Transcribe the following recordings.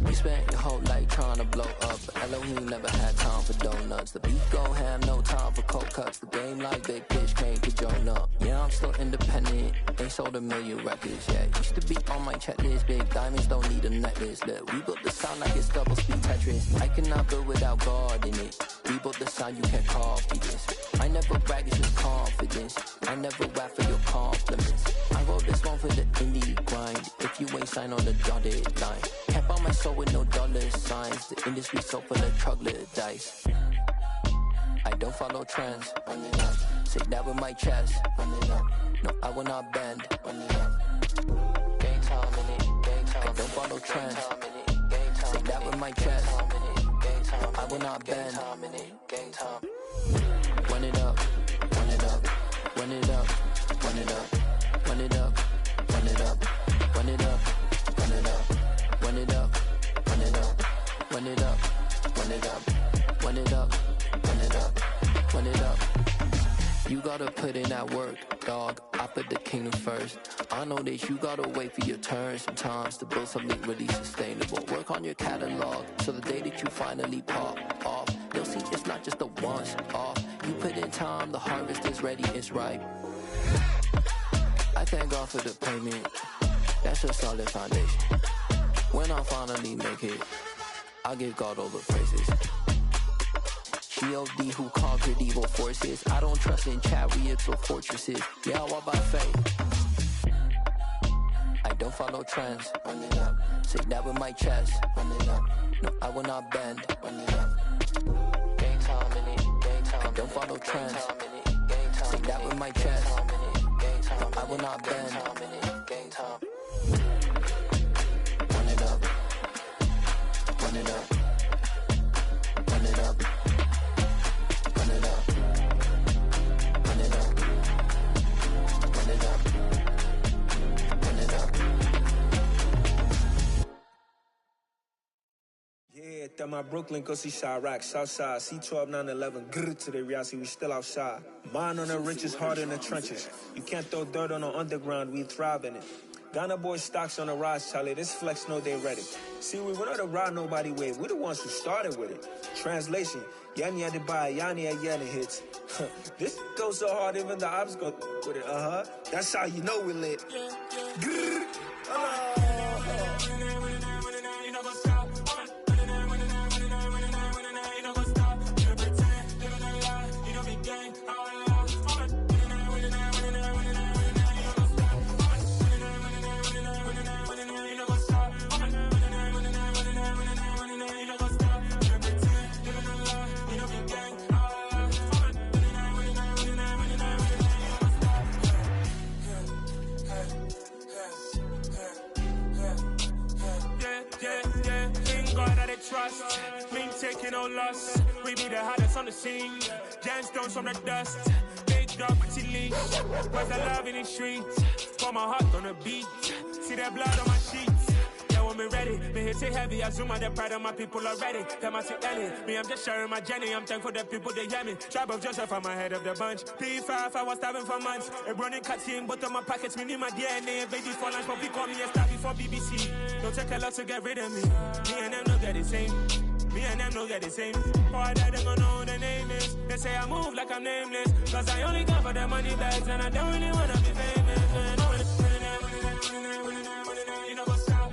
You spent your whole life trying to blow up, but Elohim never had time for donuts. The beat go ham, no time for cold cuts. The game like Big Bitch came to join up. Yeah, I'm still independent, ain't sold a million records yet. Used to be on my checklist, big diamonds don't need a necklace. Look, we built the sound like it's double speed Tetris. I cannot build without God in it. We built the sound, you can't copy this. I never brag, it's just confidence. I never rap for your compliments. I wrote this one for the indie grind. If you ain't signed on the dotted line, can't buy my soul with no dollar signs. The industry so full of troglodytes. I don't follow trends. Say that with my chest. No, I will not bend. Game time in it. I don't follow trends. Say that with my chest. No, I will not bend. Run it up, run it up, run it up, run it up, run it up, run it up, run it up, run it up, run it up, run it up, run it up, run it up, run it up, run it up, run it up. You gotta put in that work, dog. I put the kingdom first. I know that you gotta wait for your turn sometimes to build something really sustainable. Work on your catalog, so the day that you finally pop off, you'll see it's not just a once off. You put in time, the harvest is ready, it's ripe. I thank God for the payment, that's a solid foundation. When I finally make it, I'll give God all the praises. G.O.D. who conquered evil forces. I don't trust in chariots or fortresses. Yeah, I walk by faith. I don't follow trends. Run it up. Say that with my chest. Run it up. No, I will not bend. Run it up. Game time in it. Game time. I don't follow trends. Say that with my chest. No, I will not bend. Game time. Run it up. Run it up. Run it up. Run it up. Run it up. Run it up. Run it up. Yeah, that my Brooklyn, go see Chirac, Southside, C12, 911, grrr to the reality, we still outside. Mine on the riches, heart in the trenches. You can't throw dirt on the underground, we thrive in it. Ghana boys stocks on the rise, Charlie, this flex know they ready. See, we went on the ride nobody wave, we the ones who started with it. Translation, Yani had to buy, Yani had Yanni hits. This goes so hard, even the ops go with it, That's how you know we lit. Grrr, trust, me taking no loss. We be the hottest on the scene. Gemstones from the dust. Big dog, pretty leash. Where's the love in the streets? Pour my heart on the beat. See that blood on my sheets. Yeah, when me ready, me hit it heavy. I zoom out the pride of my people already. Them I see Ellie. Me, I'm just sharing my journey. I'm thankful that people they hear me. Tribe of Joseph, I'm ahead of the bunch. P5, I was starving for months. A running cuts in, but on my pockets, me need my DNA. Baby for lunch, but we call me a star before BBC. Don't take a lot to get rid of me. Me and them no get the same. Me and them no get the same. Boy, that they gon' know who the name is. They say I move like I'm nameless. Cause I only come for the money bags and I don't really wanna be famous. You know what's up?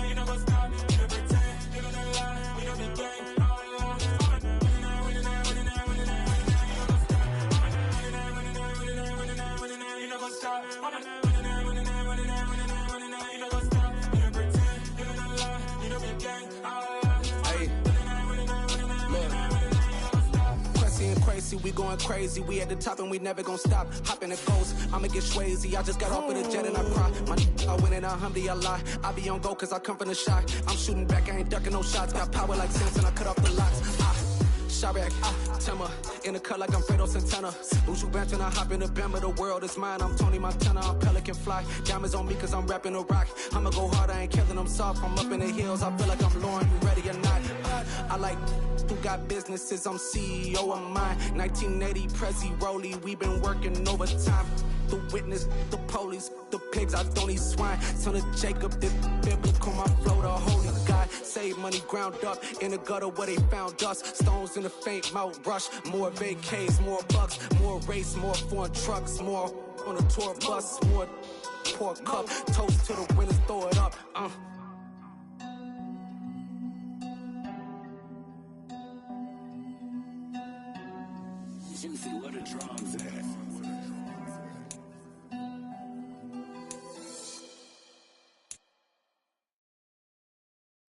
You know what's up? You pretend, you don't lie, we don't be gang. You know what's up? Crazy, we going crazy. We at the top and we never gon' stop. Hop in the ghost, I'ma get swayzy. I just got off of the jet and I cry. My I win in alhamdulillah. I be on go cause I come from the shot. I'm shooting back, I ain't ducking no shots. Got power like Samson, I cut off the locks. Chirac, Tema, in the cut like I'm Fredo Santana. Buju Banton, I hop in the Bama, the world is mine. I'm Tony Montana, I'm Pelican Fly. Diamonds on me cause I'm rapping a rock. I'ma go hard, I ain't killing them soft. I'm up in the hills, I feel like I'm Lauren, you ready or not? I like who got businesses, I'm CEO of mine. 1980 Prezi Rolly, we been working overtime. the witness, the police, the pigs, I don't eat swine. Son of Jacob, this biblical, my flow, the holy God. Save money ground up in the gutter where they found us. Stones in the faint mouth rush. More vacays, more bucks, more race, more foreign trucks, more on a tour bus, more pour cup. Toast to the winners, throw it up. Juicy, where the drums at?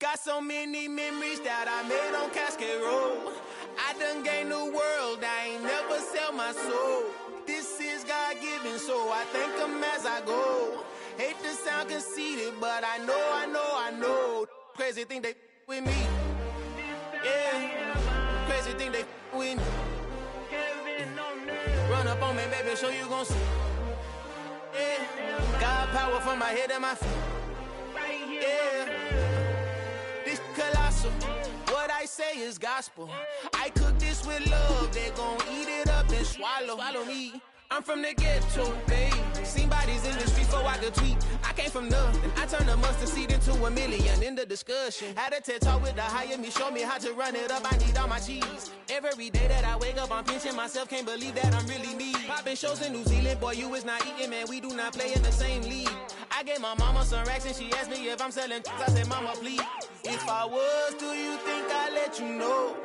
Got so many memories that I made on Cascade Road. I done gained the world, I ain't never sell my soul. This is God-given, so I thank him as I go. Hate to sound conceited, but I know. Crazy thing they with me. Yeah, crazy thing they with me. Run up on me, baby, so you gon' see. Yeah, got power from my head and my feet. Yeah, this colossal. What I say is gospel. I cook this with love. They gon' eat it up and swallow me. I'm from the ghetto, babe. Seen bodies in the street before I could tweet. I came from nothing. I turned a mustard seed into a million. In the discussion, had a TED talk with the higher me. Show me how to run it up. I need all my cheese. Every day that I wake up, I'm pinching myself. Can't believe that I'm really me. Popping shows in New Zealand. Boy, you is not eating, man. We do not play in the same league. I gave my mama some racks and she asked me if I'm selling. I said, mama, please. If I was, do you think I'd let you know?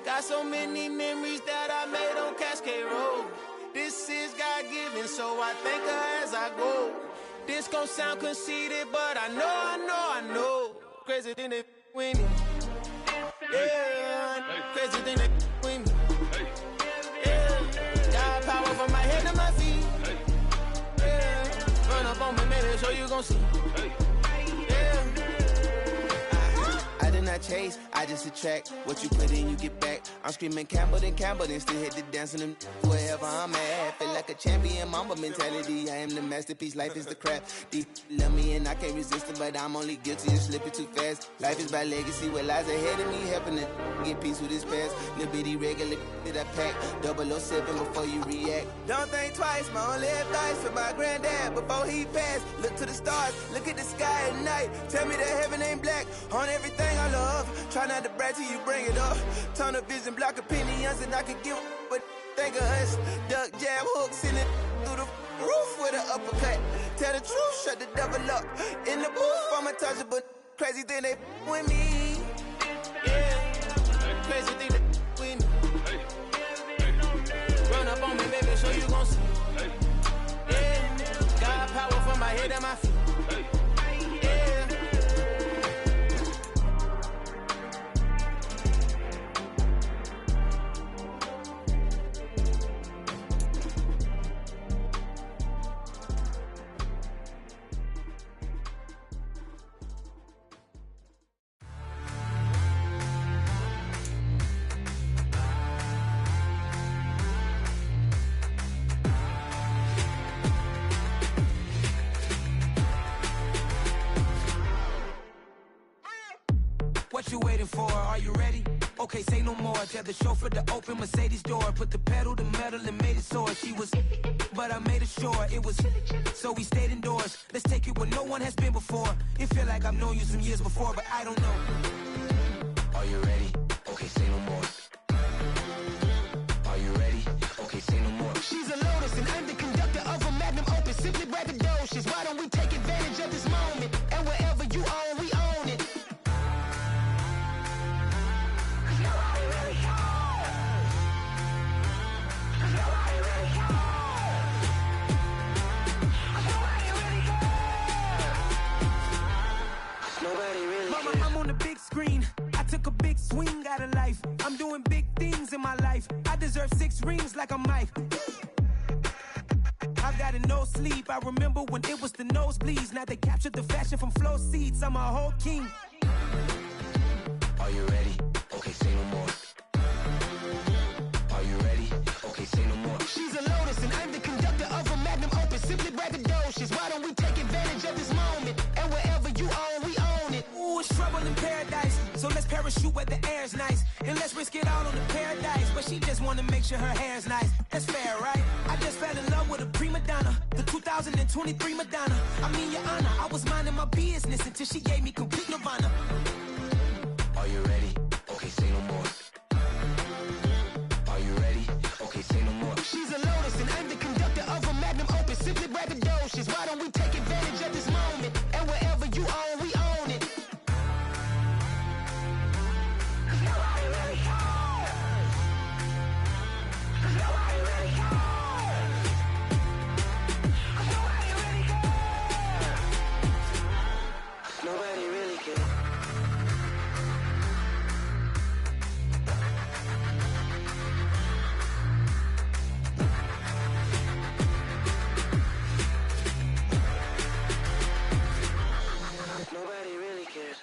Got so many memories that I made on Cascade Road. This is God-given, so I thank her as I go. This gon' sound conceited, but I know. Crazy thing they with me. Yeah, crazy thing they with me. Yeah, got power from my head to my feet. Yeah, run up on me, maybe so you gon' see. Yeah. I did not chase, I just attract. What you put in, you get back. I'm screaming Campbell, then still hit the dance and them wherever I'm at. Feel like a champion, mamba mentality. I am the masterpiece, life is the crap. Deep love me and I can't resist it, but I'm only guilty of slipping too fast. Life is by legacy, what lies ahead of me, helping to get peace with this past. Little bitty regular that I pack, 007 before you react. Don't think twice, my only advice for my granddad before he passed. Look to the stars, look at the sky at night. Tell me that heaven ain't black on everything I love. Try not to brag till you bring it up. Tunnel vision, block opinions, and I could give but think of us. Duck jab hooks in it through the roof with an uppercut. Tell the truth, shut the devil up. In the booth, I'm untouchable. Crazy thing they with me. Yeah, crazy thing they with me. Run up on me, baby, so you gon' see. Yeah, got power from my head and my feet. What you waiting for? Are you ready? Okay, say no more. Tell the chauffeur to open Mercedes door. Put the pedal to metal and made it soar. She was, but I made it sure it was. So we stayed indoors. Let's take it where no one has been before. It feel like I've known you some years before, but I don't know. Are you ready? Okay, say no more. Are you ready? Okay, say no more. She's a Lotus and I'm the conductor of a Magnum Opus. Simply braggadocious. Why don't we take advantage of this moment? And wherever you own, we own it. Mama, I'm on the big screen. I took a big swing out of life. I'm doing big things in my life. I deserve 6 rings like I'm Mike. I've got no sleep. I remember when it was the nosebleeds. Now they captured the fashion from flow seats. I'm a whole king. Are you ready? Okay, say no more. Are you ready? Okay, say no more. She's a Lotus and I'm the conductor of a Magnum Opus. Simply braggadocious. Why don't we take advantage of this moment? And wherever you own, we own it. Ooh, it's trouble in paradise. So let's parachute where the air's nice. And let's risk it all on the paradise. But she just wanna make sure her hair's nice. That's fair, right? I just fell in love with a prima donna, the 2023 Madonna. I mean, Your Honor, I was minding my business until she gave me complete nirvana. Are you ready? Okay, say no more. Are you ready? Okay, say no more. She's a lotus and I'm the conductor of a magnum opus. Simply braggadocious. Why don't we take advantage of this moment? And wherever you own, we own it. Cause nobody really cares. Cause nobody really cares. Cause nobody really cares. Nobody really cares. Nobody really cares.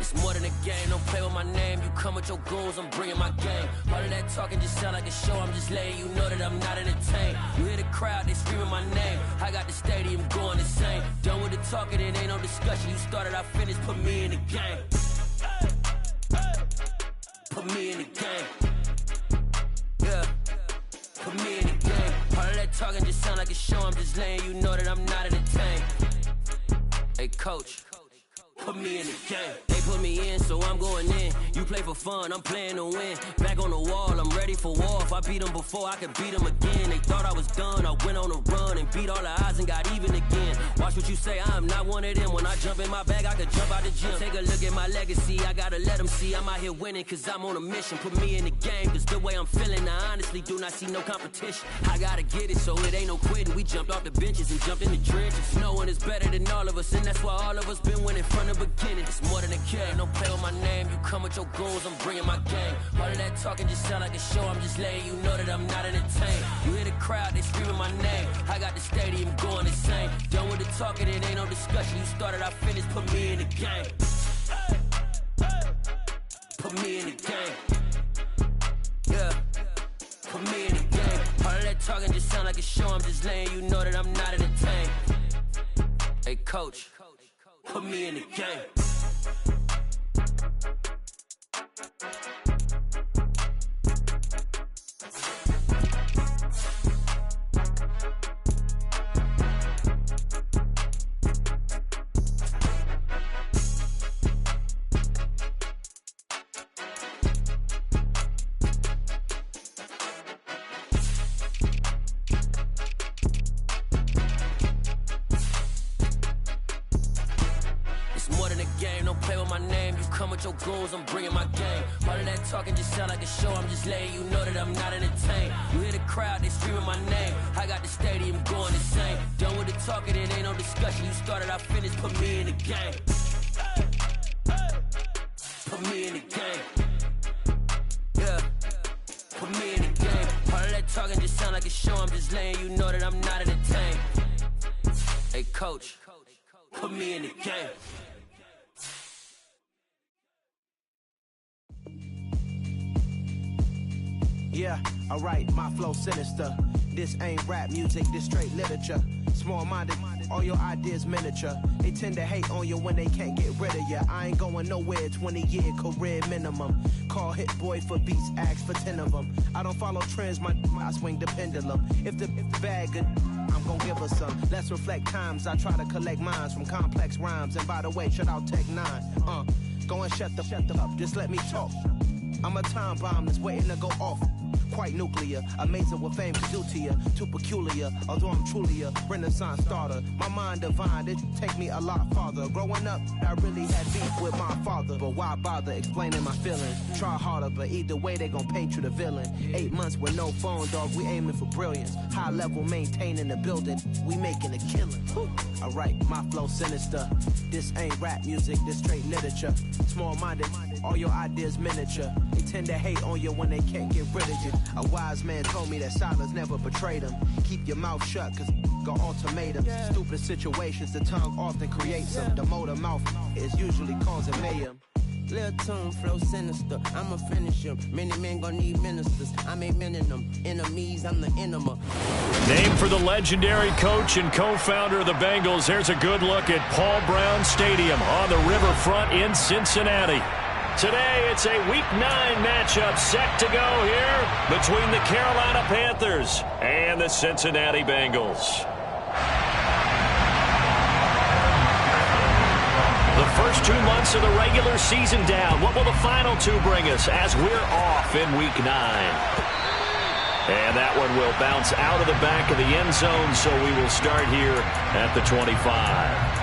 It's more than a game, don't play with my name. You come with your goons, I'm bringing my game. All of that talking just sound like a show, I'm just letting you know that I'm not entertained. You hear the crowd, they screaming my name. I got the stadium going insane. Done with the talking, it ain't no discussion. You started, I finished, put me in the game. Put me in the game. Yeah, put me in the game. All of that talking just sound like a show, I'm just letting you know that I'm not entertained. Hey coach, put me in the game. They put me in, so I'm going in. You play for fun, I'm playing to win. Back on the wall, I'm ready for war. If I beat them before, I could beat them again. They thought I was done, I went on a run and beat all the odds and got even again. Watch what you say, I'm not one of them. When I jump in my bag, I could jump out the gym. Take a look at my legacy, I gotta let them see I'm out here winning, cause I'm on a mission. Put me in the game, cause the way I'm feeling, I honestly do not see no competition. I gotta get it, so it ain't no quitting. We jumped off the benches and jumped in the trenches. No one is better than all of us, and that's why all of us been winning from the beginning. It's more than a game, don't play with my name. You come with your goons, I'm bringing my game. All of that talking just sound like a show, I'm just letting you know that I'm not entertained. You hear the crowd, they screaming my name. I got the stadium going insane. Done with the talking, it ain't no discussion. You started, I finished, put me in the game. Put me in the game. Yeah, put me in the game. All of that talking just sound like a show, I'm just letting you know that I'm not entertained. Hey coach, put me in the game. Your goals, I'm bringing my game. All of that talking just sound like a show, I'm just letting you know that I'm not entertained. You hear the crowd, they screaming my name. I got the stadium going insane. Done with the talking, it ain't no discussion. You started, I finished, put me in the game. Put me in the game. Yeah, put me in the game. All of that talking just sound like a show, I'm just letting you know that I'm not entertained. Hey coach, put me in the game. Yeah, alright, my flow sinister. This ain't rap music, this straight literature. Small-minded, all your ideas miniature. They tend to hate on you when they can't get rid of you. I ain't going nowhere, 20-year career minimum. Call Hit Boy for beats, ask for 10 of them. I don't follow trends, I swing the pendulum. If the bag good, I'm gon' give her some. Let's reflect times, I try to collect minds from complex rhymes. And by the way, shout out Tech 9. Go and shut the up, just let me talk. I'm a time bomb that's waiting to go off. Quite nuclear, amazing what fame can do to you. Too peculiar, although I'm truly a renaissance starter. My mind divine, it take me a lot farther. Growing up, I really had beef with my father. But why bother explaining my feelings? Try harder, but either way they gon' paint you the villain. 8 months with no phone, dog, we aiming for brilliance. High level maintaining the building, we making a killing. Alright, my flow sinister. This ain't rap music, this straight literature. Small-minded, all your ideas miniature. They tend to hate on you when they can't get rid of you. A wise man told me that silence never betrayed him. Keep your mouth shut, cause got ultimatums. Stupid situations, the tongue often creates them. The motor mouth is usually causing mayhem. Lil' tune, flow sinister. I'ma finish him. Many men gon' need ministers. I ain't mending them. Enemies, I'm the enema. Named for the legendary coach and co-founder of the Bengals, there's a good look at Paul Brown Stadium on the riverfront in Cincinnati. Today, it's a Week 9 matchup set to go here between the Carolina Panthers and the Cincinnati Bengals. The first 2 months of the regular season down. What will the final 2 bring us as we're off in Week 9? And that one will bounce out of the back of the end zone, so we will start here at the 25.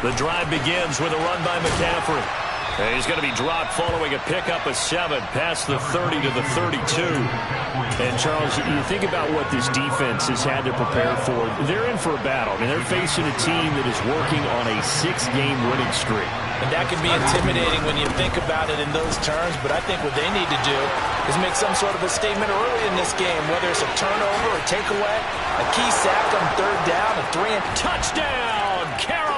The drive begins with a run by McCaffrey. And he's going to be dropped following a pickup of 7 past the 30 to the 32. And, Charles, you think about what this defense has had to prepare for. They're in for a battle. I mean, they're facing a team that is working on a 6-game winning streak. And that can be intimidating when you think about it in those terms. But I think what they need to do is make some sort of a statement early in this game, whether it's a turnover or takeaway, a key sack on 3rd down, a 3-and touchdown, Carolina!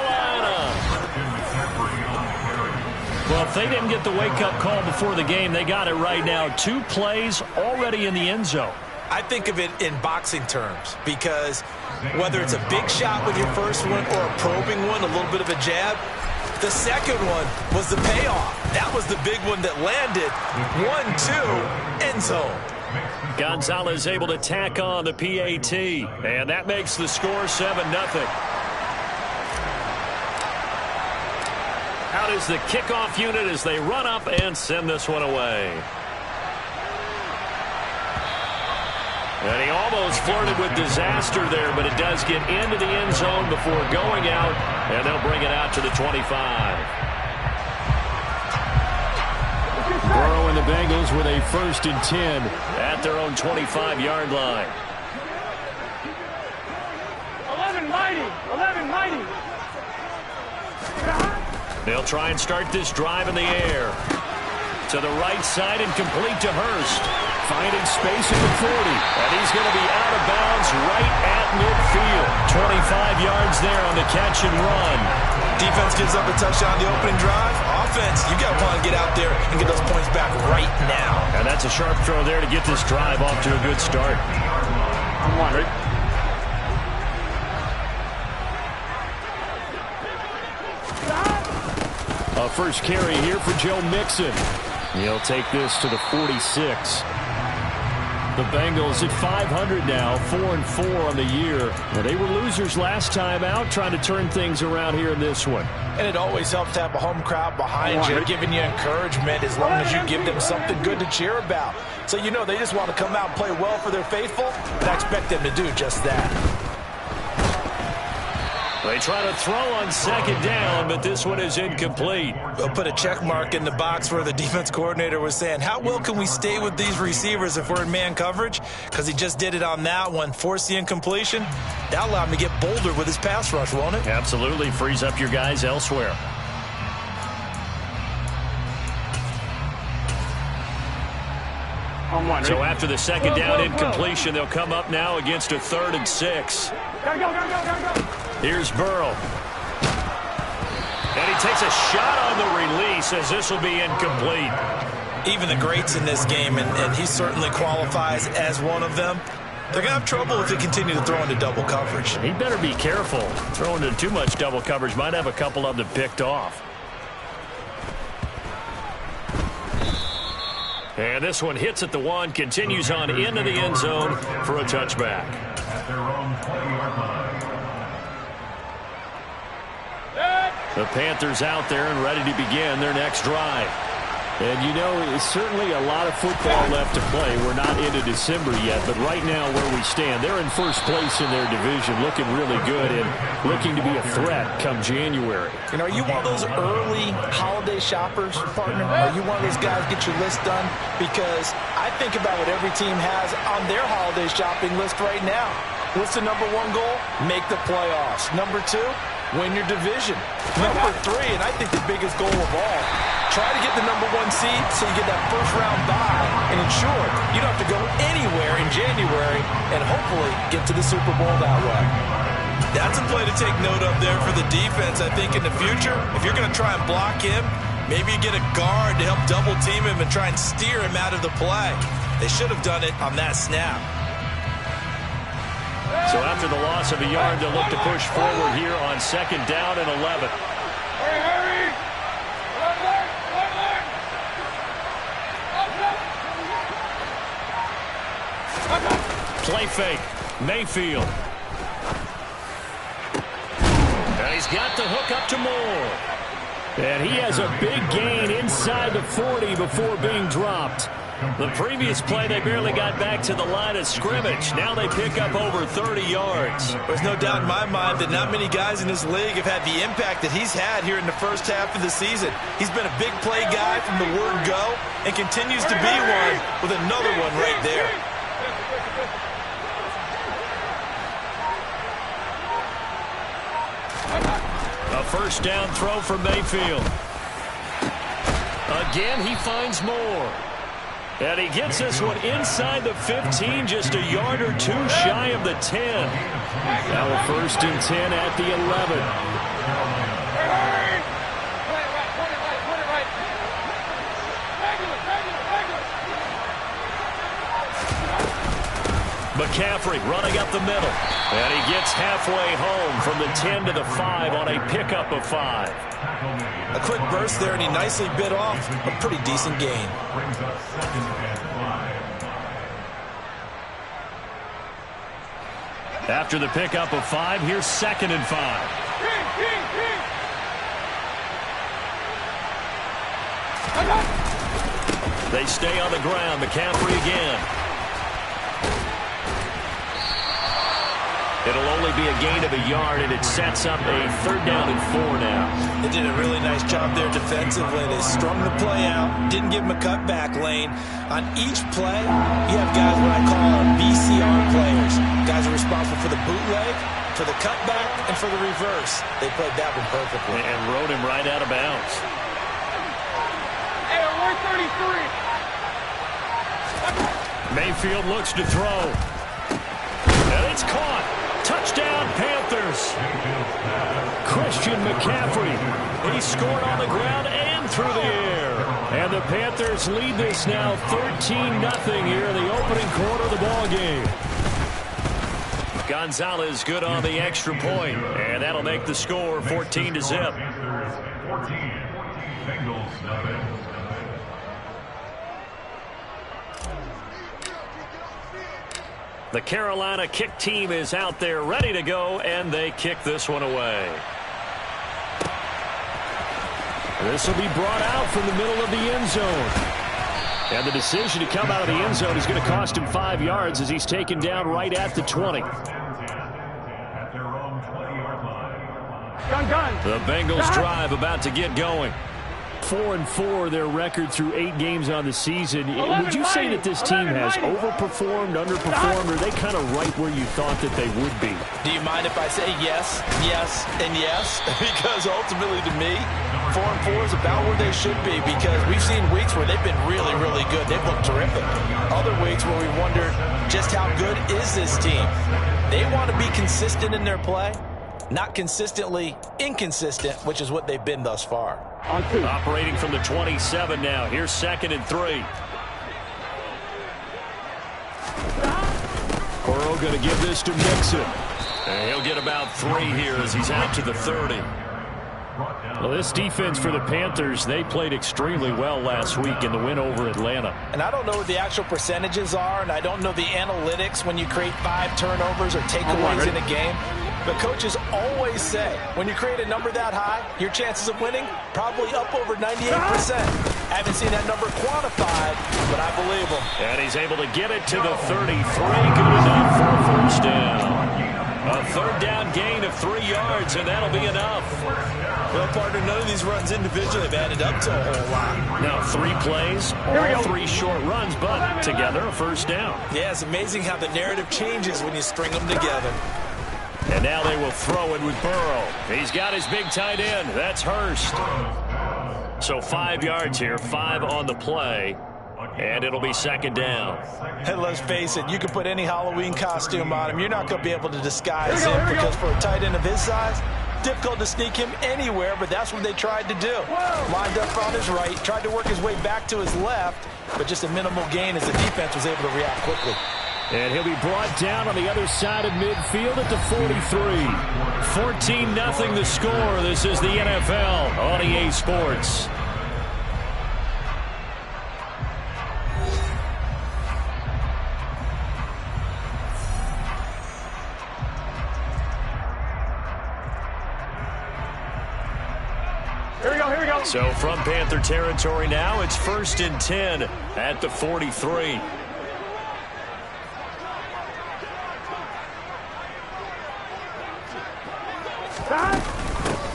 Well, if they didn't get the wake-up call before the game, they got it right now. 2 plays already in the end zone. I think of it in boxing terms because whether it's a big shot with your first one or a probing one, a little bit of a jab, the second one was the payoff. That was the big one that landed. 1-2, end zone. Gonzalez able to tack on the PAT, and that makes the score 7-0. Out is the kickoff unit as they run up and send this one away. And he almost flirted with disaster there, but it does get into the end zone before going out, and they'll bring it out to the 25. Burrow and the Bengals with a 1st and 10 at their own 25-yard line. 11 mighty. They'll try and start this drive in the air. To the right side and complete to Hurst. Finding space at the 40. And he's going to be out of bounds right at midfield. 25 yards there on the catch and run. Defense gives up a touchdown on the opening drive. Offense, you got to want to get out there and get those points back right now. And that's a sharp throw there to get this drive off to a good start. I'm wondering. A first carry here for Joe Mixon. He'll take this to the 46. The Bengals at 500 now, 4-4 on the year. Now, they were losers last time out, trying to turn things around here in this one. And it always helps to have a home crowd behind you, giving you encouragement as long as you give them something good to cheer about. So you know they just want to come out and play well for their faithful, and I expect them to do just that. They try to throw on 2nd down, but this one is incomplete. They'll put a check mark in the box where the defense coordinator was saying, how well can we stay with these receivers if we're in man coverage? Because he just did it on that one, forced the incompletion. That'll allow him to get bolder with his pass rush, won't it? Absolutely. Frees up your guys elsewhere. So after the 2nd down incompletion, they'll come up now against a 3rd and 6. Go. Here's Burrow. And he takes a shot on the release as this will be incomplete. Even the greats in this game, and he certainly qualifies as one of them, they're going to have trouble if they continue to throw into double coverage. He better be careful. Throwing into too much double coverage might have a couple of them picked off. And this one hits at the 1, continues on into the end zone for a touchback. At their own 20-yard line. The Panthers out there and ready to begin their next drive. And, you know, it's certainly a lot of football left to play. We're not into December yet, but right now where we stand, they're in first place in their division, looking really good and looking to be a threat come January. You know, are you one of those early holiday shoppers, partner? Are you one of those guys get your list done? Because I think about what every team has on their holiday shopping list right now. What's the number one goal? Make the playoffs. Number 2, win your division. Number 3, and I think the biggest goal of all, try to get the number 1 seed so you get that first-round bye and ensure you don't have to go anywhere in January and hopefully get to the Super Bowl that way. That's a play to take note of there for the defense, I think, in the future. If you're going to try and block him, maybe you get a guard to help double-team him and try and steer him out of the play. They should have done it on that snap. So after the loss of a yard, they'll look to push forward here on 2nd down and 11. Hurry! Play fake. Mayfield. And he's got the hook up to Moore. And he has a big gain inside the 40 before being dropped. The previous play, they barely got back to the line of scrimmage. Now they pick up over 30 yards. There's no doubt in my mind that not many guys in this league have had the impact that he's had here in the first half of the season. He's been a big play guy from the word go and continues to be one with another one right there. A first down throw for Mayfield. Again, he finds Moore. And he gets this one inside the 15, just a yard or 2 shy of the 10. Now a 1st and 10 at the 11. McCaffrey running up the middle. And he gets halfway home from the 10 to the 5 on a pickup of 5. A quick burst there, and he nicely bit off a pretty decent gain. After the pickup of 5, here's 2nd and 5. They stay on the ground. McCaffrey again. It'll only be a gain of a yard, and it sets up a 3rd down and 4 now. They did a really nice job there defensively. They strung the play out, didn't give him a cutback lane. On each play, you have guys what I call our BCR players. Guys are responsible for the bootleg, for the cutback, and for the reverse. They played that one perfectly. And rode him right out of bounds. Hey, we're 33. Mayfield looks to throw. And it's caught. Touchdown, Panthers. Christian McCaffrey. He scored on the ground and through the air. And the Panthers lead this now 13-0 here in the opening quarter of the ball game. Gonzalez good on the extra point, and that'll make the score 14-0. The Carolina kick team is out there ready to go, and they kick this one away. This will be brought out from the middle of the end zone. And the decision to come out of the end zone is going to cost him 5 yards as he's taken down right at the 20. The Bengals drive about to get going. 4-4 their record through 8 games on the season. Would you say that this team has overperformed, underperformed, or are they kind of right where you thought that they would be? Do you mind if I say yes, yes, and yes? Because ultimately to me, 4-4 is about where they should be, because we've seen weeks where they've been really, really good. They've looked terrific. Other weeks where we wondered just how good is this team. They want to be consistent in their play, not consistently inconsistent, which is what they've been thus far. Operating from the 27 now. Here's 2nd and 3. Burrow going to give this to Mixon. And he'll get about 3 here as he's out to the 30. Well, this defense for the Panthers, they played extremely well last week in the win over Atlanta. And I don't know what the actual percentages are, and I don't know the analytics when you create 5 turnovers or takeaways in a game. But coaches always say, when you create a number that high, your chances of winning probably up over 98%. I haven't seen that number quantified, but I believe him. And he's able to get it to the 33. Good enough for a first down. A 3rd down gain of 3 yards, and that'll be enough. Well, partner, none of these runs individually have added up to a whole lot. Now 3 plays, all 3 short runs, but together a first down. Yeah, it's amazing how the narrative changes when you string them together. And now they will throw it with Burrow. He's got his big tight end. That's Hurst. So 5 yards here, 5 on the play. And it'll be second down. And let's face it, you can put any Halloween costume on him. You're not going to be able to disguise him because for a tight end of his size, difficult to sneak him anywhere, but that's what they tried to do. Lined up on his right, tried to work his way back to his left, but just a minimal gain as the defense was able to react quickly. And he'll be brought down on the other side of midfield at the 43. 14-0 the score. This is the NFL on EA Sports. So from Panther territory now, it's 1st and 10 at the 43.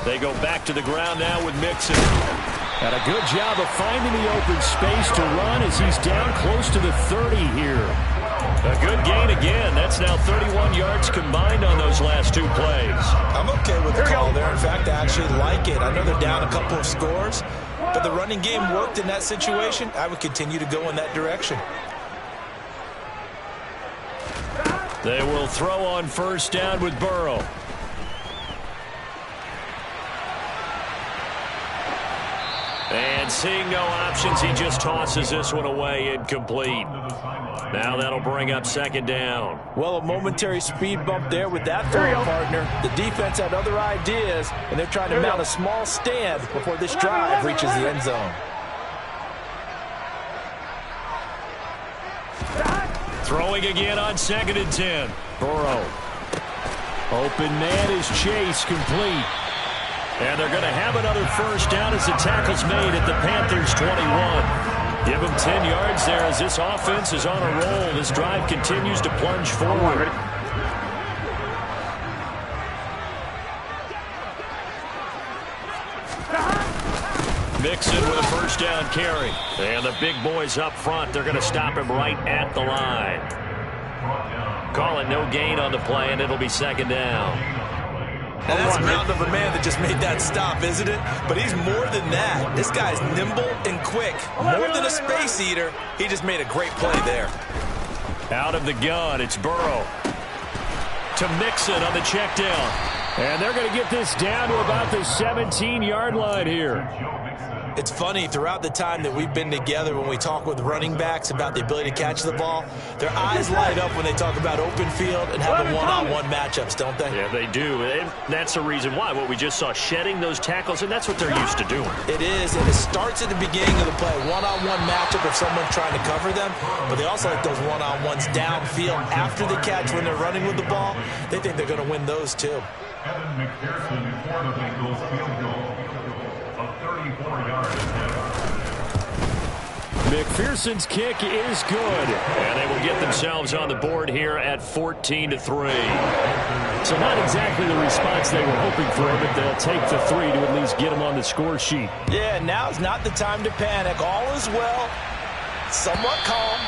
They go back to the ground now with Mixon. And a good job of finding the open space to run as he's down close to the 30 here. A good gain again. That's now 31 yards combined on those last 2 plays. I'm okay with the call there. In fact, I actually like it. I know they're down a couple of scores, but the running game worked in that situation. I would continue to go in that direction. They will throw on first down with Burrow. And seeing no options, he just tosses this one away incomplete. Now that'll bring up second down. Well, a momentary speed bump there with that throw partner. The defense had other ideas, and they're trying to mount a small stand before this drive reaches the end zone. Throwing again on 2nd and 10. Burrow. Open man is Chase, complete. And they're going to have another first down as the tackle's made at the Panthers' 21. Give them 10 yards there as this offense is on a roll. This drive continues to plunge forward. Mixon with a first down carry. And the big boys up front, they're going to stop him right at the line. Call it no gain on the play, and it'll be second down. And that's a mountain of a man that just made that stop, isn't it? But he's more than that. This guy's nimble and quick. More than a space eater. He just made a great play there. Out of the gun, it's Burrow. To Mixon on the check down. And they're going to get this down to about the 17-yard line here. It's funny, throughout the time that we've been together, when we talk with running backs about the ability to catch the ball, their eyes light up when they talk about open field and having one-on-one matchups, don't they? Yeah, they do. And that's the reason why. What we just saw, shedding those tackles, and that's what they're used to doing. It is, and it starts at the beginning of the play. One-on-one matchup if someone's trying to cover them, but they also like those one-on-ones downfield after the catch when they're running with the ball. They think they're going to win those, too. McPherson for the Bengals field goal of 34 yards. McPherson's kick is good, and they will get themselves on the board here at 14-3. So not exactly the response they were hoping for, but they'll take the 3 to at least get them on the score sheet. Yeah, now's not the time to panic. All is well, somewhat calm,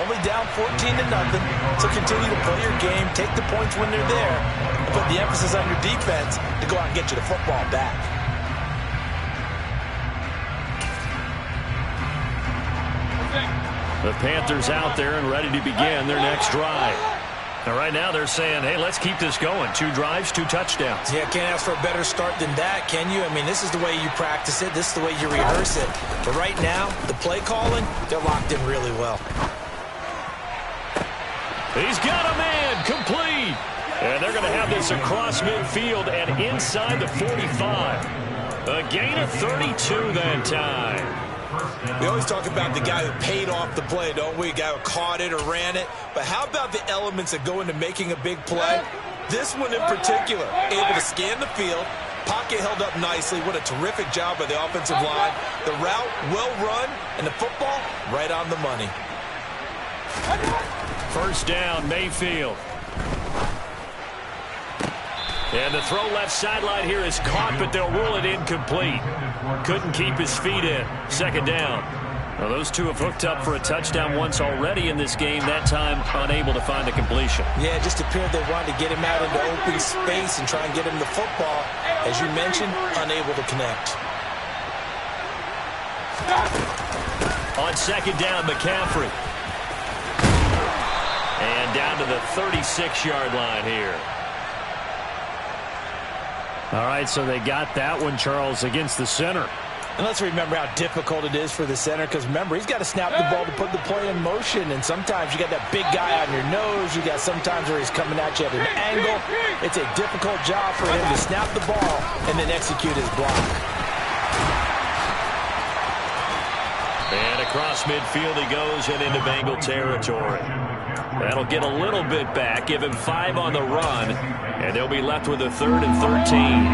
only down 14-0. So continue to play your game, take the points when they're there, and put the emphasis on your defense to go out and get you the football back. The Panthers out there and ready to begin their next drive. And right now they're saying, hey, let's keep this going. 2 drives, 2 touchdowns. Yeah, can't ask for a better start than that, can you? I mean, this is the way you practice it. This is the way you rehearse it. But right now, the play calling, they're locked in really well. He's got a man, complete. And they're going to have this across midfield and inside the 45. A gain of 32 that time. We always talk about the guy who paid off the play, don't we? A guy who caught it or ran it. But how about the elements that go into making a big play? This one in particular, able to scan the field, pocket held up nicely. What a terrific job by the offensive line. The route, well run, and the football, right on the money. First down, Mayfield. And the throw left sideline here is caught, but they'll rule it incomplete. Couldn't keep his feet in. Second down. Well, those two have hooked up for a touchdown once already in this game, that time unable to find a completion. Yeah, it just appeared they wanted to get him out into open space and try and get him the football. As you mentioned, unable to connect. On second down, McCaffrey. And down to the 36-yard line here. All right, so they got that one, Charles, against the center. And let's remember how difficult it is for the center, because remember, he's got to snap the ball to put the play in motion, and sometimes you got that big guy on your nose. You got sometimes where he's coming at you at an angle. It's a difficult job for him to snap the ball and then execute his block. And across midfield he goes and into Bengal territory. That'll get a little bit back, give him 5 on the run, and they'll be left with a 3rd and 13.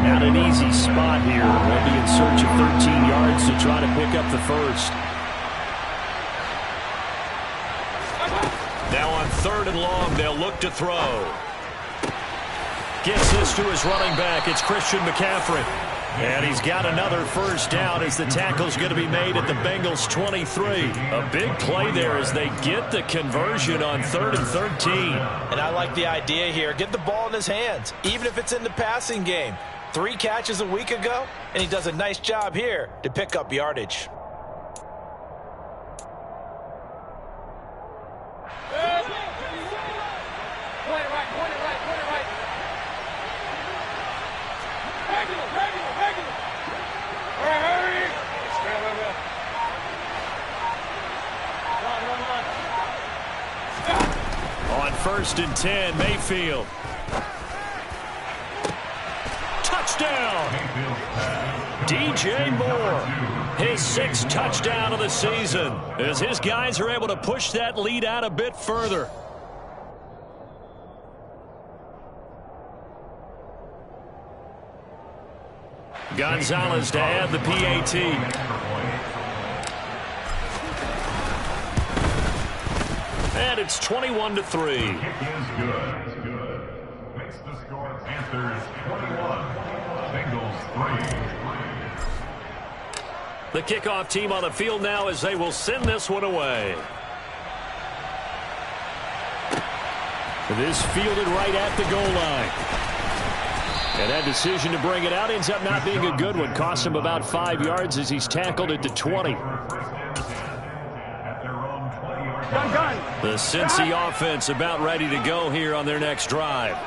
Not an easy spot here. They'll be in search of 13 yards to try to pick up the first. Now on 3rd and long, they'll look to throw. Gets this to his running back. It's Christian McCaffrey. And he's got another first down as the tackle's going to be made at the Bengals 23. A big play there as they get the conversion on 3rd and 13. And I like the idea here. Get the ball in his hands, even if it's in the passing game. 3 catches a week ago, and he does a nice job here to pick up yardage. On 1st and 10, Mayfield. Touchdown! DJ Moore, his 6th touchdown of the season, as his guys are able to push that lead out a bit further. Gonzalez to add the PAT. And it's 21-3. Kick is good. Makes the score Panthers 21, Bengals 3. The kickoff team on the field now as they will send this one away. This fielded right at the goal line. And that decision to bring it out ends up not being a good one. Cost him about 5 yards as he's tackled at the 20. The Cincy offense about ready to go here on their next drive.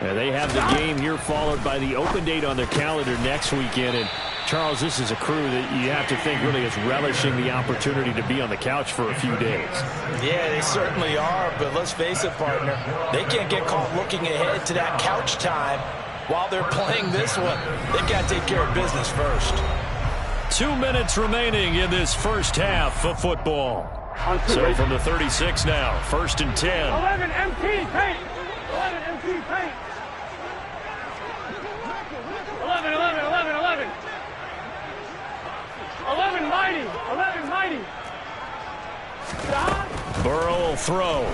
And they have the game here followed by the open date on their calendar next weekend. And Charles, this is a crew that you have to think really is relishing the opportunity to be on the couch for a few days. Yeah, they certainly are, but let's face it, partner, they can't get caught looking ahead to that couch time while they're playing this one. They've got to take care of business first. 2 minutes remaining in this first half of football. So from the 36 now, 1st and 10. 11 MT paint. 11 MT paint. 11, 11, 11, 11. 11 mighty. 11 mighty. Burrow will throw.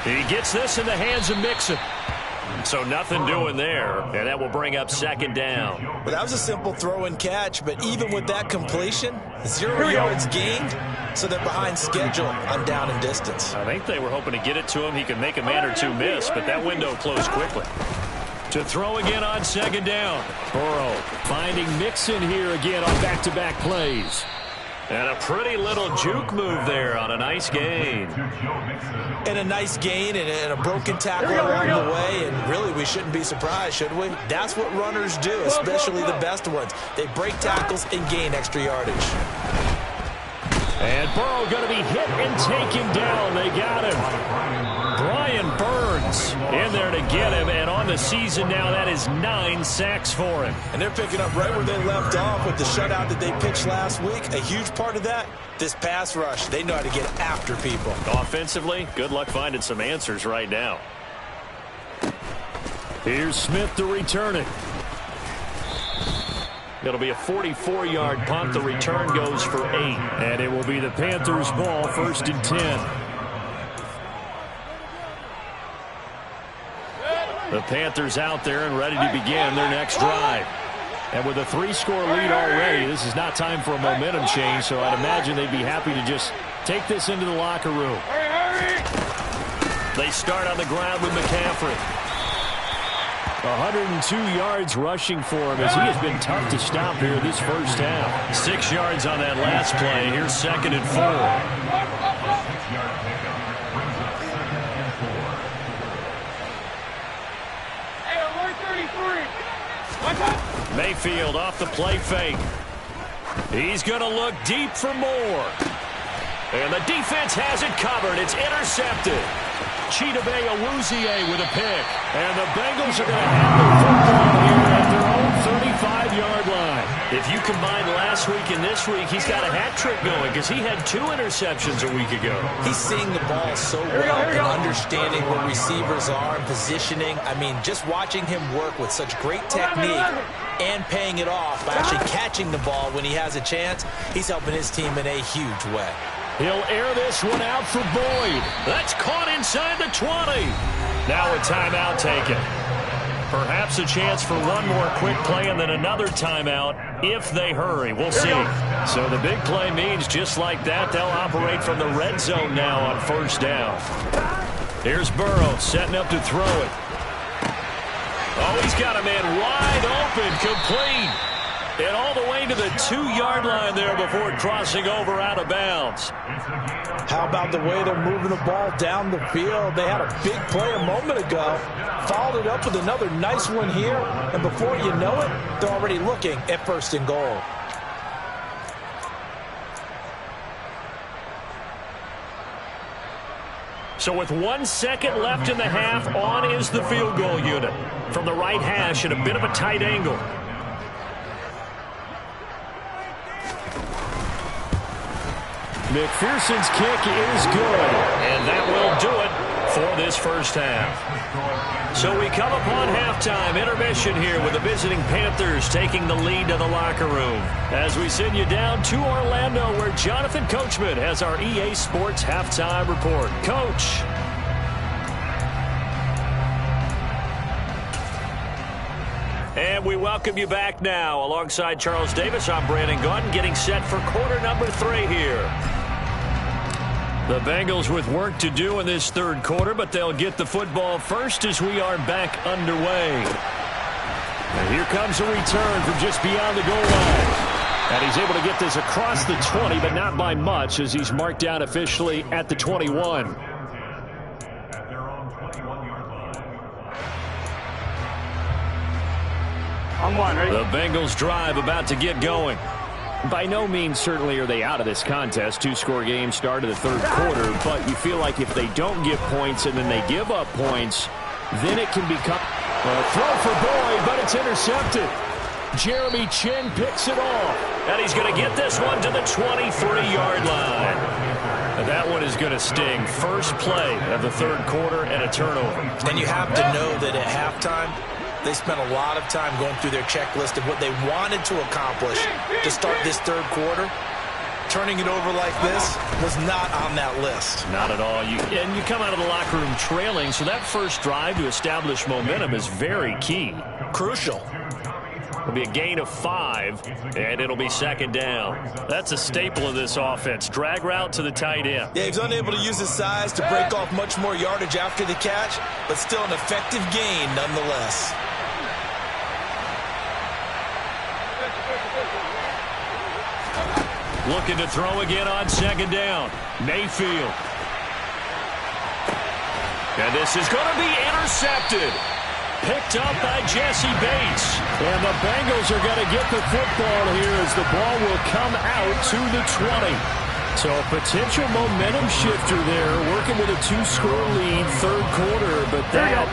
He gets this in the hands of Mixon. So nothing doing there, and that will bring up 2nd down. Well, that was a simple throw and catch, but even with that completion, 0 yards gained, so they're behind schedule on down and distance. I think they were hoping to get it to him. He could make a man or two miss, but that window closed quickly. To throw again on 2nd down. Burrow finding Mixon here again on back-to-back plays. And a pretty little juke move there on a nice gain. And a nice gain and a broken tackle along the way. And really, we shouldn't be surprised, should we? That's what runners do, especially the best ones. They break tackles and gain extra yardage. And Burrow going to be hit and taken down. They got him. Brian Burns in there to get him. And on the season now, that is 9 sacks for him. And they're picking up right where they left off with the shutout that they pitched last week. A huge part of that, this pass rush. They know how to get after people. Offensively, good luck finding some answers right now. Here's Smith to return it. It'll be a 44-yard punt. The return goes for 8. And it will be the Panthers' ball, 1st and 10. The Panthers out there and ready to begin their next drive. And with a 3-score lead already, this is not time for a momentum change, so I'd imagine they'd be happy to just take this into the locker room. They start on the ground with McCaffrey. 102 yards rushing for him as he has been tough to stop here this first half. 6 yards on that last play. Here's 2nd and 4. Mayfield off the play fake. He's going to look deep for more. And the defense has it covered. It's intercepted. Chidobe Awuzie with a pick. And the Bengals are going to have the football here at their own 35-yard line. If you combine last week and this week, he's got a hat trick going because he had 2 interceptions a week ago. He's seeing the ball so well and understanding where receivers are and positioning. I mean, just watching him work with such great technique and paying it off by actually catching the ball when he has a chance, he's helping his team in a huge way. He'll air this one out for Boyd. That's caught inside the 20. Now a timeout taken. Perhaps a chance for one more quick play and then another timeout if they hurry. We'll see. So the big play means just like that, they'll operate from the red zone now on 1st down. Here's Burrow setting up to throw it. Oh, he's got a man wide open, complete. And all the way to the 2-yard line there before crossing over out of bounds. How about the way they're moving the ball down the field? They had a big play a moment ago. Followed it up with another nice one here. And before you know it, they're already looking at 1st and goal. So with 1 second left in the half, on is the field goal unit. From the right hash at a bit of a tight angle. McPherson's kick is good, and that will do it for this first half. So we come upon halftime intermission here with the visiting Panthers taking the lead to the locker room as we send you down to Orlando where Jonathan Coachman has our EA Sports halftime report. Coach. And we welcome you back now. Alongside Charles Davis, I'm Brandon Gaudin getting set for quarter number 3 here. The Bengals with work to do in this 3rd quarter, but they'll get the football first as we are back underway. And here comes a return from just beyond the goal line. And he's able to get this across the 20, but not by much as he's marked down officially at the 21. The Bengals drive about to get going. By no means certainly are they out of this contest. 2-score game start of the 3rd quarter, but you feel like if they don't get points and then they give up points, then it can become a throw for Boyd, but it's intercepted. Jeremy Chin picks it off, and he's going to get this one to the 23-yard line. And that one is going to sting. First play of the 3rd quarter and a turnover. And you have to know that at halftime, they spent a lot of time going through their checklist of what they wanted to accomplish to start this 3rd quarter. Turning it over like this was not on that list. Not at all. And you come out of the locker room trailing, so that first drive to establish momentum is very key. Crucial. It'll be a gain of 5, and it'll be 2nd down. That's a staple of this offense. Drag route to the tight end. Yeah, he's unable to use his size to break off much more yardage after the catch, but still an effective gain nonetheless. Looking to throw again on 2nd down. Mayfield. And this is going to be intercepted. Picked up by Jesse Bates. And the Bengals are going to get the football here as the ball will come out to the 20. So a potential momentum shifter there, working with a 2-score lead, 3rd quarter, but that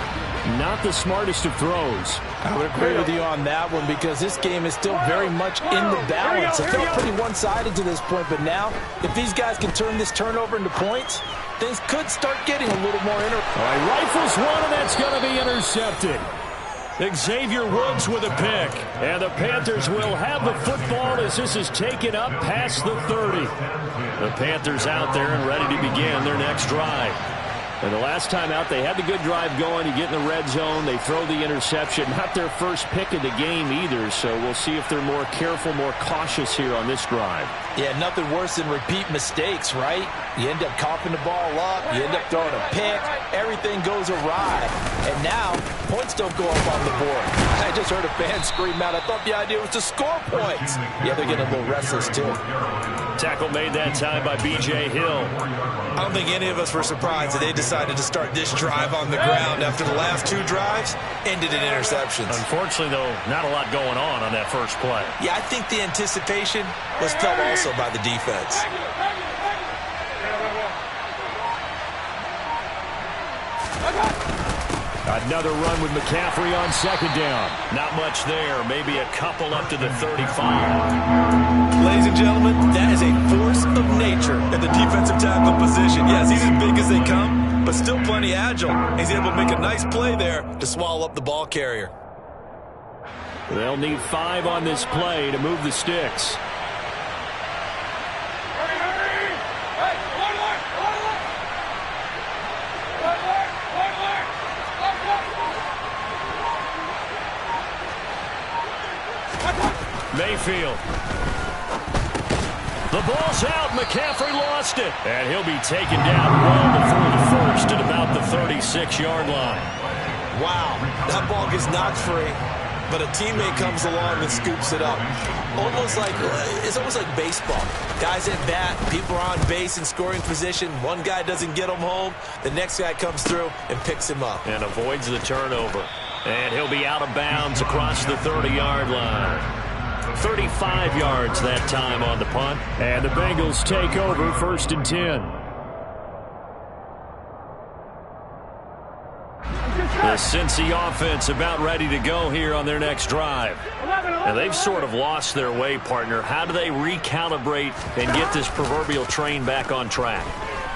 not the smartest of throws. I would agree with you on that one because this game is still very much in the balance. It felt pretty one-sided to this point, but now if these guys can turn this turnover into points, things could start getting a little more All right, rifles one, and that's going to be intercepted. Xavier Woods with a pick. And the Panthers will have the football as this is taken up past the 30. The Panthers out there and ready to begin their next drive. And the last time out, they had the good drive going. You get in the red zone. They throw the interception. Not their first pick of the game either, so we'll see if they're more careful, more cautious here on this drive. Yeah, nothing worse than repeat mistakes, right? You end up coughing the ball up. You end up throwing a pick. Everything goes awry. And now, points don't go up on the board. I just heard a fan scream out, I thought the idea was to score points. Yeah, they're getting a little restless, too. Tackle made that time by B.J. Hill. I don't think any of us were surprised that they decided to start this drive on the ground after the last two drives ended in interceptions. Unfortunately, though, not a lot going on that first play. Yeah, I think the anticipation was felt also by the defense. Another run with McCaffrey on second down. Not much there. Maybe a couple up to the 35. Ladies and gentlemen, that is a force of nature in the defensive tackle position. Yes, he's as big as they come, but still plenty agile. He's able to make a nice play there to swallow up the ball carrier. They'll need 5 on this play to move the sticks. Mayfield. The ball's out. McCaffrey lost it. And he'll be taken down well before the first at about the 36-yard line. Wow, that ball gets knocked free, but a teammate comes along and scoops it up. It's almost like baseball. Guys at bat, people are on base in scoring position. One guy doesn't get him home. The next guy comes through and picks him up. And avoids the turnover. And he'll be out of bounds across the 30-yard line. 35 yards that time on the punt. And the Bengals take over 1st and 10. The Cincy offense about ready to go here on their next drive. Now they've sort of lost their way, partner. How do they recalibrate and get this proverbial train back on track?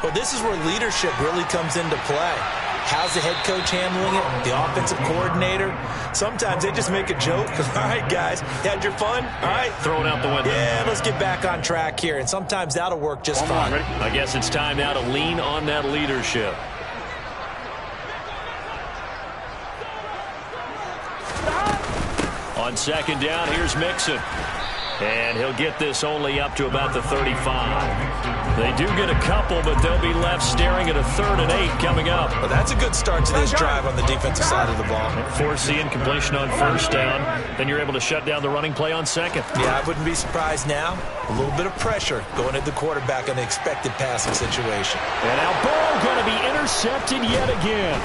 Well, this is where leadership really comes into play. How's the head coach handling it? The offensive coordinator? Sometimes they just make a joke. All right, guys, you had your fun? All right. Throw it out the window. Yeah, let's get back on track here. And sometimes that'll work just fine. I guess it's time now to lean on that leadership. On second down, here's Mixon. And he'll get this only up to about the 35. They do get a couple, but they'll be left staring at a 3rd and 8 coming up. Well, that's a good start to this drive on the defensive side of the ball. Force the incompletion on 1st down. Then you're able to shut down the running play on 2nd. Yeah, I wouldn't be surprised now. A little bit of pressure going at the quarterback in the expected passing situation. And now ball going to be intercepted yet again.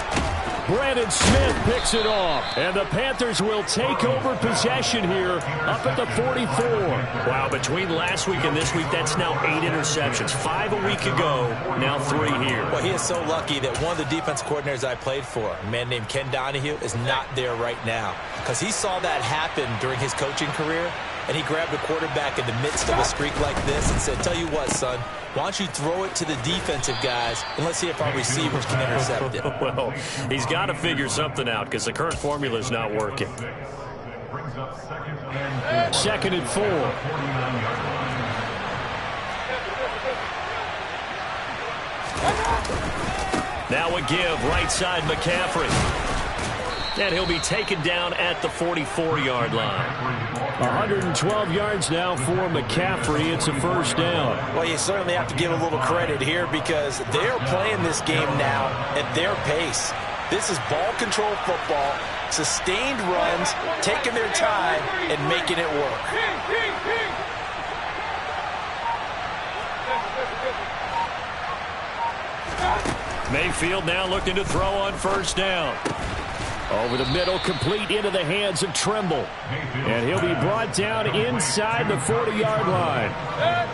Brandon Smith picks it off. And the Panthers will take over possession here up at the 44. Wow, between last week and this week, that's now 8 interceptions. 5 a week ago, now 3 here. Well, he is so lucky that one of the defense coordinators I played for, a man named Ken Donahue, is not there right now. Because he saw that happen during his coaching career, and he grabbed the quarterback in the midst of a streak like this and said, tell you what, son, why don't you throw it to the defensive guys, and let's see if our receivers can intercept it. Well, he's got to figure something out because the current formula is not working. 2nd and 4. Now a give, right side McCaffrey. And he'll be taken down at the 44-yard line. 112 yards now for McCaffrey. It's a 1st down. Well, you certainly have to give a little credit here because they're playing this game now at their pace. This is ball control football, sustained runs, taking their time, and making it work. Mayfield now looking to throw on 1st down. Over the middle, complete into the hands of Trimble. And he'll be brought down inside the 40-yard line. A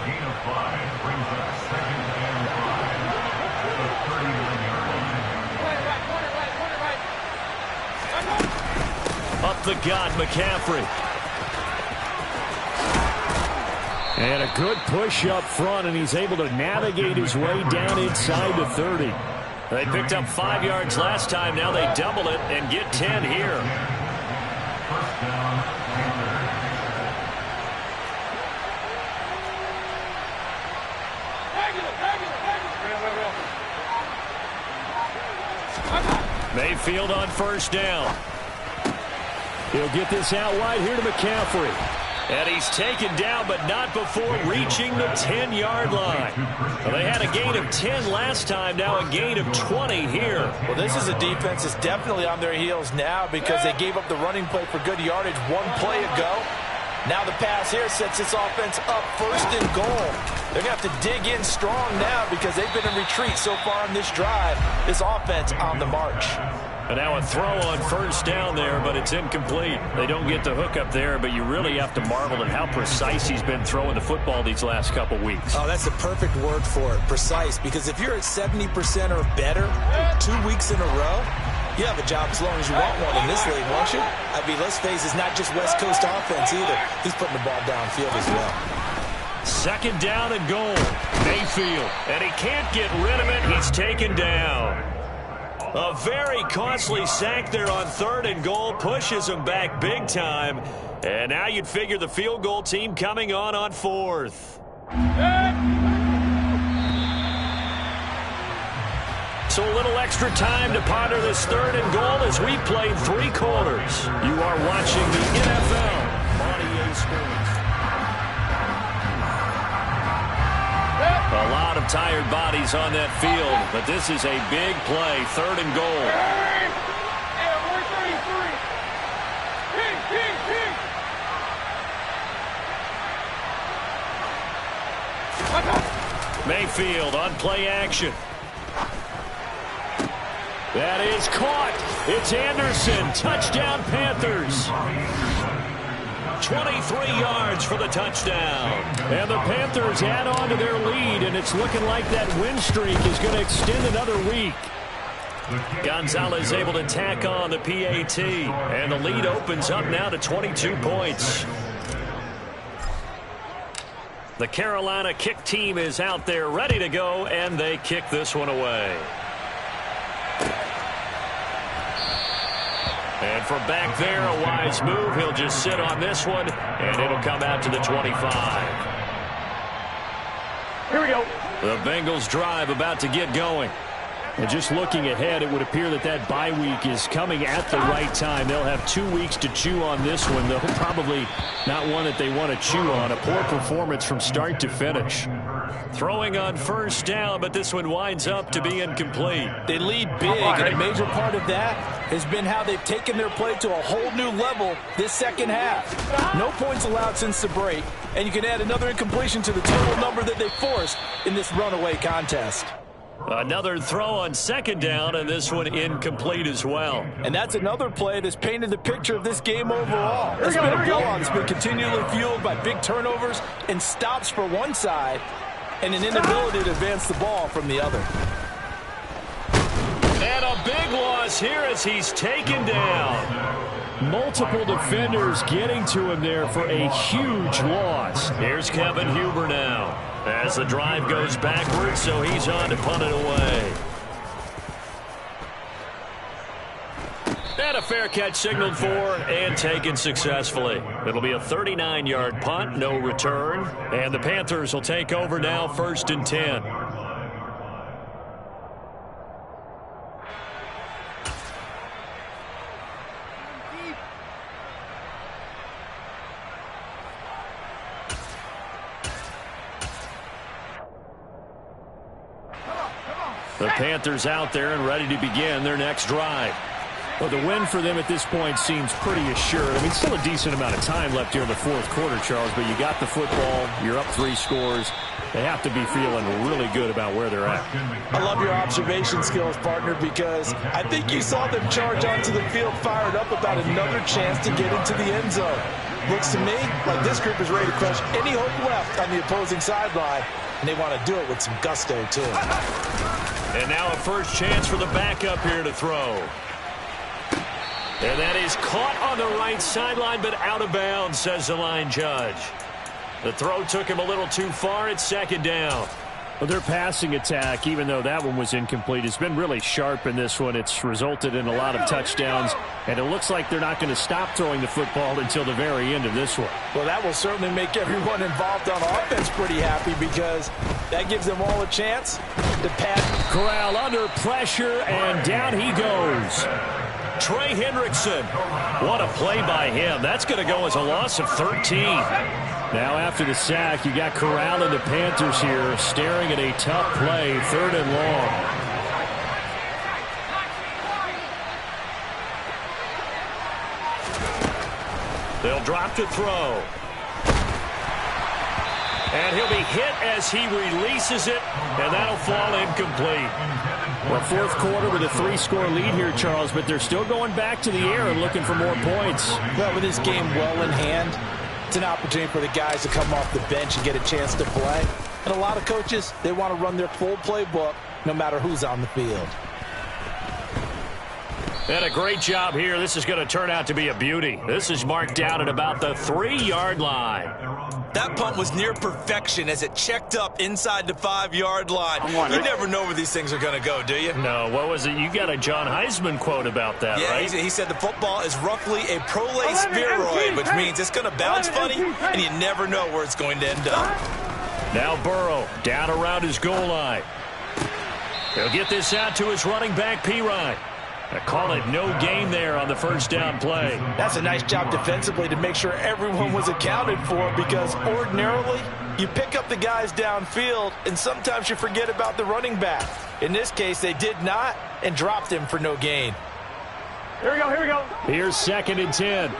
gain of 5 brings up 2nd and 5 at the 39-yard line. Up the gut, McCaffrey. And a good push up front, and he's able to navigate his way down inside the 30. They picked up 5 yards last time. Now they double it and get 10 here. 1st down. Mayfield on first down. He'll get this out wide here to McCaffrey. And he's taken down, but not before reaching the 10-yard line. Well, they had a gain of 10 last time, now a gain of 20 here. Well, this is a defense that's definitely on their heels now because they gave up the running play for good yardage one play ago. Now the pass here sets this offense up first and goal. They're going to have to dig in strong now because they've been in retreat so far on this drive. This offense on the march. And now a throw on first down there, but it's incomplete. They don't get the hook up there, but you really have to marvel at how precise he's been throwing the football these last couple weeks. Oh, that's the perfect word for it, precise. Because if you're at 70% or better 2 weeks in a row, you have a job as long as you want one in this league, won't you? I mean, let's face it, it's not just West Coast offense either. He's putting the ball downfield as well. Second down and goal. Mayfield. And he can't get rid of it. He's taken down. A very costly sack there on third and goal. Pushes him back big time. And now you'd figure the field goal team coming on fourth. So a little extra time to ponder this third and goal as we played 3 quarters. You are watching the NFL on EA Sports. A lot of tired bodies on that field, but this is a big play, third and goal. Mayfield on play action. That is caught. It's Anderson. Touchdown, Panthers. 23 yards for the touchdown. And the Panthers add on to their lead, and it's looking like that win streak is going to extend another week. Gonzalez able to tack on the PAT, and the lead opens up now to 22 points. The Carolina kick team is out there ready to go, and they kick this one away. And from back there, a wise move. He'll just sit on this one, and it'll come out to the 25. Here we go. The Bengals drive about to get going. And just looking ahead, it would appear that that bye week is coming at the right time. They'll have 2 weeks to chew on this one, though probably not one that they want to chew on. A poor performance from start to finish. Throwing on first down, but this one winds up to be incomplete. They lead big, and a major part of that has been how they've taken their play to a whole new level this second half. No points allowed since the break, and you can add another incompletion to the total number that they forced in this runaway contest. Another throw on second down, and this one incomplete as well. And that's another play that's painted the picture of this game overall. It's been a blowout that's been continually fueled by big turnovers and stops for one side and an inability to advance the ball from the other. And a big loss here as he's taken down. Multiple defenders getting to him there for a huge loss. Here's Kevin Huber now as the drive goes backwards, so he's on to punt it away. And a fair catch signaled for and taken successfully. It'll be a 39-yard punt, no return. And the Panthers will take over now, 1st and 10. The Panthers out there and ready to begin their next drive. Well, the win for them at this point seems pretty assured. I mean, still a decent amount of time left here in the 4th quarter, Charles, but you got the football, you're up 3 scores. They have to be feeling really good about where they're at. I love your observation skills, partner, because I think you saw them charge onto the field fired up about another chance to get into the end zone. Looks to me like this group is ready to crush any hope left on the opposing sideline, and they want to do it with some gusto, too. And now a first chance for the backup here to throw. And that is caught on the right sideline, but out of bounds, says the line judge. The throw took him a little too far. It's 2nd down. Well, their passing attack, even though that one was incomplete, has been really sharp in this one. It's resulted in a lot of touchdowns, and it looks like they're not going to stop throwing the football until the very end of this one. Well, that will certainly make everyone involved on offense pretty happy because that gives them all a chance to pass. Corral under pressure, and down he goes. Trey Hendrickson. What a play by him. That's going to go as a loss of 13. Now after the sack, you got Corral and the Panthers here staring at a tough play, 3rd and long. They'll drop to throw. And he'll be hit as he releases it, and that'll fall incomplete. Well, 4th quarter with a 3-score lead here, Charles, but they're still going back to the air and looking for more points. Well, with this game well in hand, it's an opportunity for the guys to come off the bench and get a chance to play. And a lot of coaches, they want to run their full playbook no matter who's on the field. And a great job here. This is going to turn out to be a beauty. This is marked down at about the 3-yard line. That punt was near perfection as it checked up inside the 5-yard line. You never know where these things are going to go, do you? No, what was it? You got a John Heisman quote about that, right? Yeah, he said the football is roughly a prolate spheroid, which means it's going to bounce funny, and you never know where it's going to end up. Now Burrow down around his goal line. He'll get this out to his running back, Pirine. I call it no gain there on the 1st down play. That's a nice job defensively to make sure everyone was accounted for, because ordinarily you pick up the guys downfield and sometimes you forget about the running back. In this case, they did not and dropped him for no gain. Here we go, here we go. Here's 2nd and 10.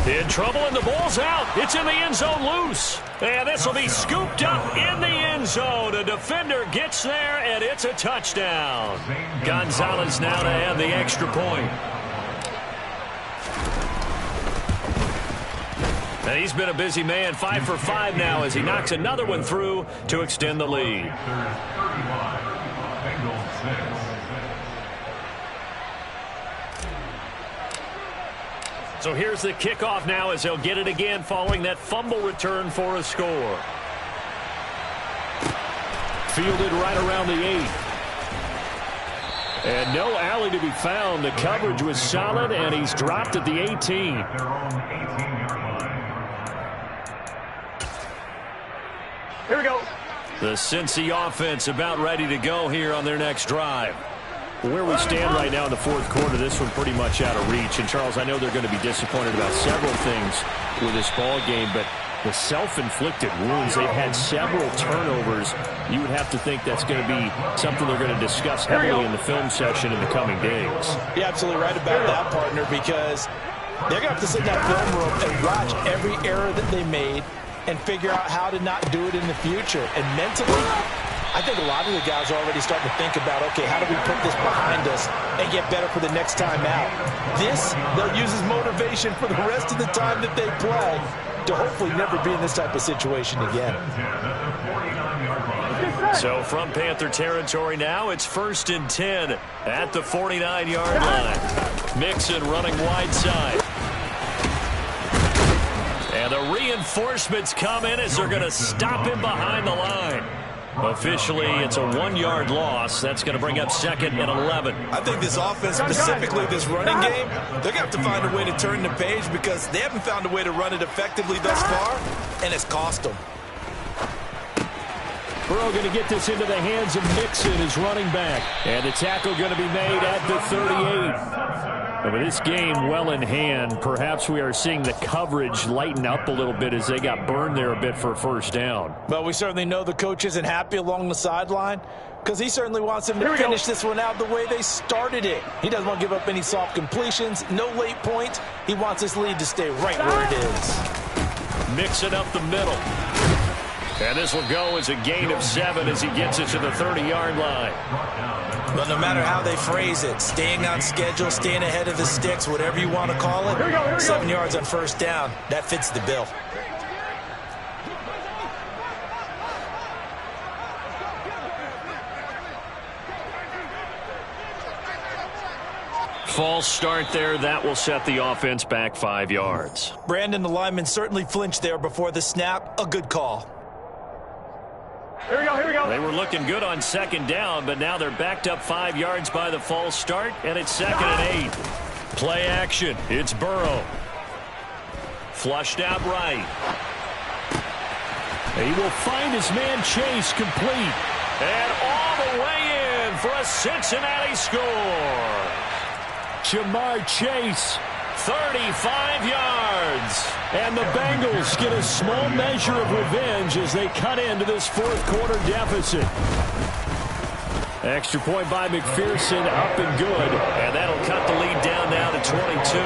In trouble, and the ball's out. It's in the end zone loose. And this will be scooped up in the end zone. A defender gets there, and it's a touchdown. Gonzalez now to add the extra point. And he's been a busy man, 5 for 5 now as he knocks another one through to extend the lead. Bengals 6. So here's the kickoff now as they'll get it again following that fumble return for a score. Fielded right around the 8. And no alley to be found. The coverage was solid, and he's dropped at the 18. Here we go. The Cincy offense about ready to go here on their next drive. Where we stand right now in the 4th quarter, this one pretty much out of reach. And, Charles, I know they're going to be disappointed about several things with this ball game, but the self-inflicted wounds, they've had several turnovers. You would have to think that's going to be something they're going to discuss heavily in the film session in the coming days. You're absolutely right about that, partner, because they're going to have to sit in that film room and watch every error that they made and figure out how to not do it in the future. And mentally, I think a lot of the guys are already starting to think about, okay, how do we put this behind us and get better for the next time out? This, they'll use as motivation for the rest of the time that they play to hopefully never be in this type of situation again. So from Panther territory now, it's 1st and 10 at the 49-yard line. Mixon running wide side. And the reinforcements come in as they're going to stop him behind the line. Officially, it's a 1-yard loss. That's going to bring up 2nd and 11. I think this offense, specifically this running game, they're going to have to find a way to turn the page because they haven't found a way to run it effectively thus far, and it's cost them. Burrow going to get this into the hands of Mixon, his running back. And the tackle going to be made at the 38. But with this game well in hand, perhaps we are seeing the coverage lighten up a little bit as they got burned there a bit for a 1st down. Well, we certainly know the coach isn't happy along the sideline because he certainly wants them to finish this one out the way they started it. He doesn't want to give up any soft completions, no late points. He wants this lead to stay right where it is. Mix it up the middle. And this will go as a gain of 7 as he gets it to the 30-yard line. But no matter how they phrase it, staying on schedule, staying ahead of the sticks, whatever you want to call it, 7 yards on 1st down, that fits the bill. False start there. That will set the offense back 5 yards. Brandon, the lineman certainly flinched there before the snap. A good call. Here we go. They were looking good on second down, but now they're backed up 5 yards by the false start, and it's 2nd and 8. Play action. It's Burrow. Flushed out right. He will find his man Chase complete. And all the way in for a Cincinnati score. Jamar Chase, 35 yards. And the Bengals get a small measure of revenge as they cut into this fourth quarter deficit. Extra point by McPherson, up and good. And that'll cut the lead down now to 22.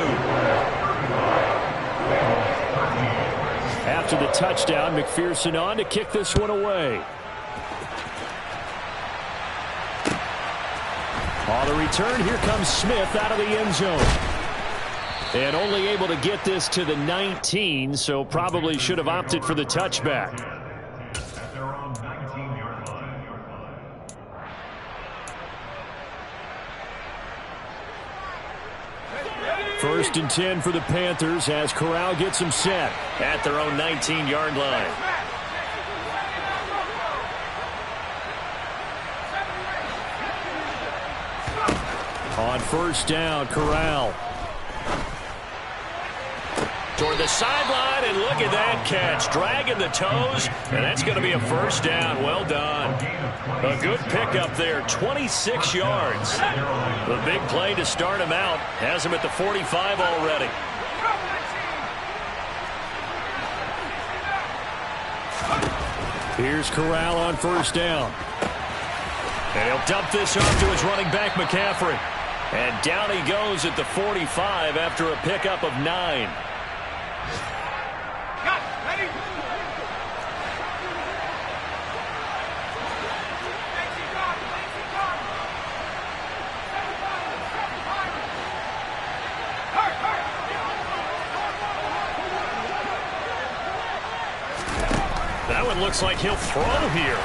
After the touchdown, McPherson on to kick this one away. On the return, here comes Smith out of the end zone. And only able to get this to the 19, so probably should have opted for the touchback. First and 10 for the Panthers as Corral gets them set at their own 19-yard line. On first down, Corral. Toward the sideline, and look at that catch. Dragging the toes, and that's going to be a first down. Well done. A good pickup there, 26 yards. The big play to start him out. Has him at the 45 already. Here's Corral on first down. And he'll dump this off to his running back, McCaffrey. And down he goes at the 45 after a pickup of 9. That one looks like he'll throw here.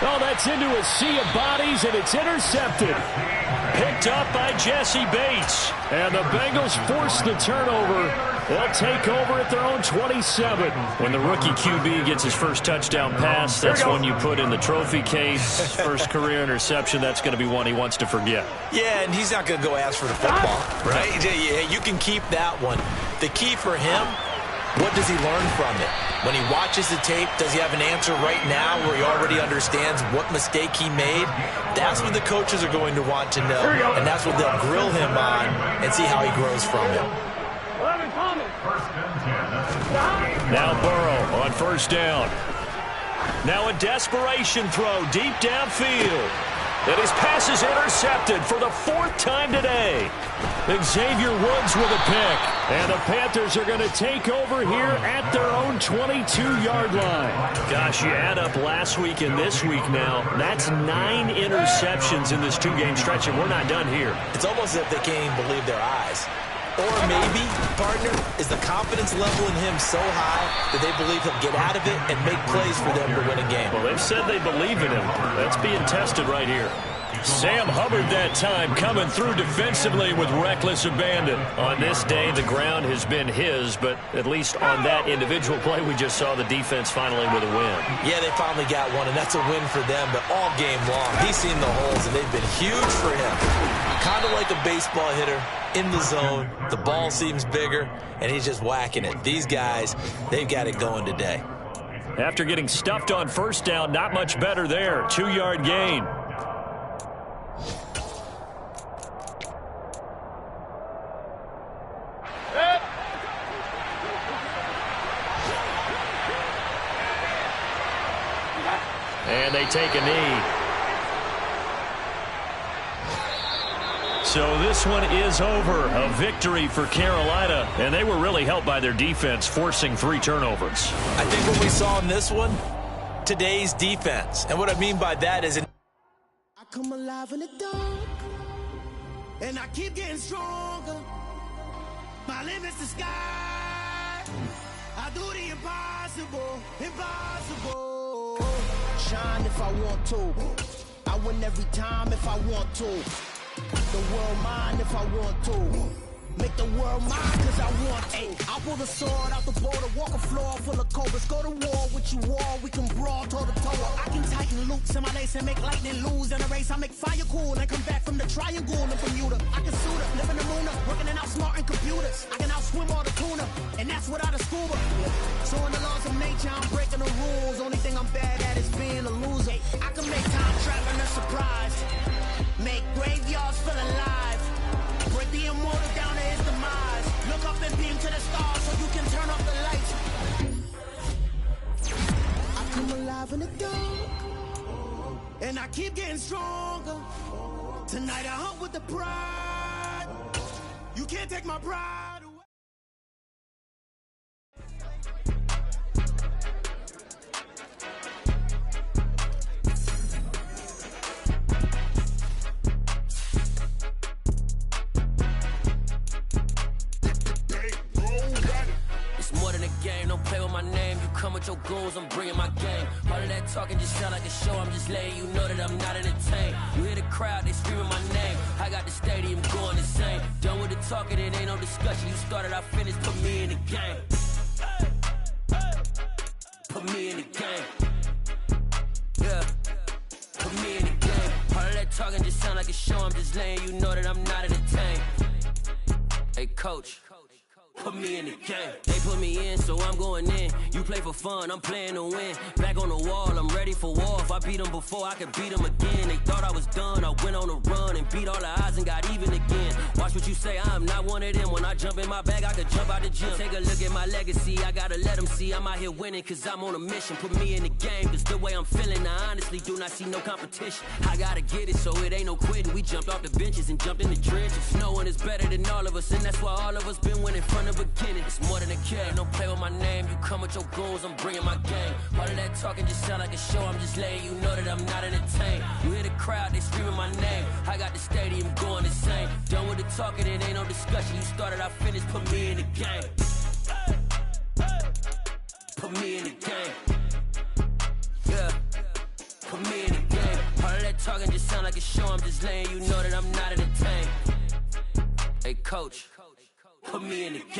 Oh, that's into a sea of bodies, and it's intercepted. Picked up by Jesse Bates. And the Bengals force the turnover. They'll take over at their own 27. When the rookie QB gets his first touchdown pass, that's one you put in the trophy case. First career interception, that's going to be one he wants to forget. Yeah, and he's not going to go ask for the football, right? Yeah, you can keep that one. The key for him, what does he learn from it? When he watches the tape, does he have an answer right now where he already understands what mistake he made? That's what the coaches are going to want to know, and that's what they'll grill him on and see how he grows from it. Now Burrow on first down. Now a desperation throw deep downfield. And his pass is intercepted for the 4th time today. Xavier Woods with a pick. And the Panthers are going to take over here at their own 22-yard line. Gosh, you add up last week and this week now. That's 9 interceptions in this 2-game stretch, and we're not done here. It's almost as if they can't even believe their eyes. Or maybe, partner, is the confidence level in him so high that they believe he'll get out of it and make plays for them to win a game. Well, they've said they believe in him. That's being tested right here. Sam Hubbard that time coming through defensively with reckless abandon. On this day, the ground has been his, but at least on that individual play, we just saw the defense finally with a win. Yeah, they finally got one, and that's a win for them, but all game long, he's seen the holes, and they've been huge for him. Kind of like a baseball hitter in the zone. The ball seems bigger, and he's just whacking it. These guys, they've got it going today. After getting stuffed on first down, not much better there. 2-yard gain. And they take a knee. So this one is over. A victory for Carolina. And they were really helped by their defense, forcing 3 turnovers. I think what we saw in this one, today's defense. And what I mean by that is... I come alive in the dark. And I keep getting stronger. My limit's the sky. I do the impossible. Impossible. Shine if I want to. I win every time if I want to. The world mine if I want to. Make the world mine cause I want to. I'll pull the sword out the border, walk a floor full of cobras. Go to war with you all, we can brawl toe to toe. I can tighten loops in my lace and make lightning lose in a race. I make fire cool and come back from the triangle in Bermuda. I can suit up, live in the moon up, working and outsmarting computers. I can outswim all the tuna, and that's without a scuba. So in the laws of nature, I'm breaking the rules. Only thing I'm bad at is being a loser. I can make time traveling a surprise. Make graveyards feel alive. Break the immortal down to his demise. Look up and beam to the stars so you can turn off the lights. I come alive in the dark, and I keep getting stronger. Tonight I hunt with the pride. You can't take my pride away. Don't play with my name, you come with your goons, I'm bringing my game. All of that talking just sound like a show, I'm just letting you know that I'm not entertained. You hear the crowd, they screaming my name. I got the stadium going insane. Done with the talking, it ain't no discussion. You started, I finished, put me in the game. Put me in the game. Yeah, put me in the game. All of that talking just sound like a show, I'm just letting you know that I'm not entertained. Hey coach, put me in the game. They put me in, so I'm going in. You play for fun, I'm playing to win. Back on the wall, I'm ready for war. If I beat them before, I could beat them again. They thought I was done, I went on a run and beat all the odds and got even again. Watch what you say, I'm not one of them. When I jump in my bag, I could jump out the gym. Take a look at my legacy, I gotta let them see I'm out here winning, cause I'm on a mission. Put me in the game, cause the way I'm feeling, I honestly do not see no competition. I gotta get it, so it ain't no quitting. We jumped off the benches and jumped in the trenches. No one is better than all of us, and that's why all of us been winning from the beginning. It's more than a game, don't play with my name. You come with your goons, I'm bringing my game. All of that talking just sound like a show, I'm just letting you know that I'm not entertained. You hear the crowd, they screaming my name. I got the stadium going insane. Done with the talking, it ain't no discussion. You started, I finished, put me in the game. Put me in the game. Yeah, put me in the game. All of that talking just sound like a show, I'm just letting you know that I'm not entertained. Hey coach, put me in the game.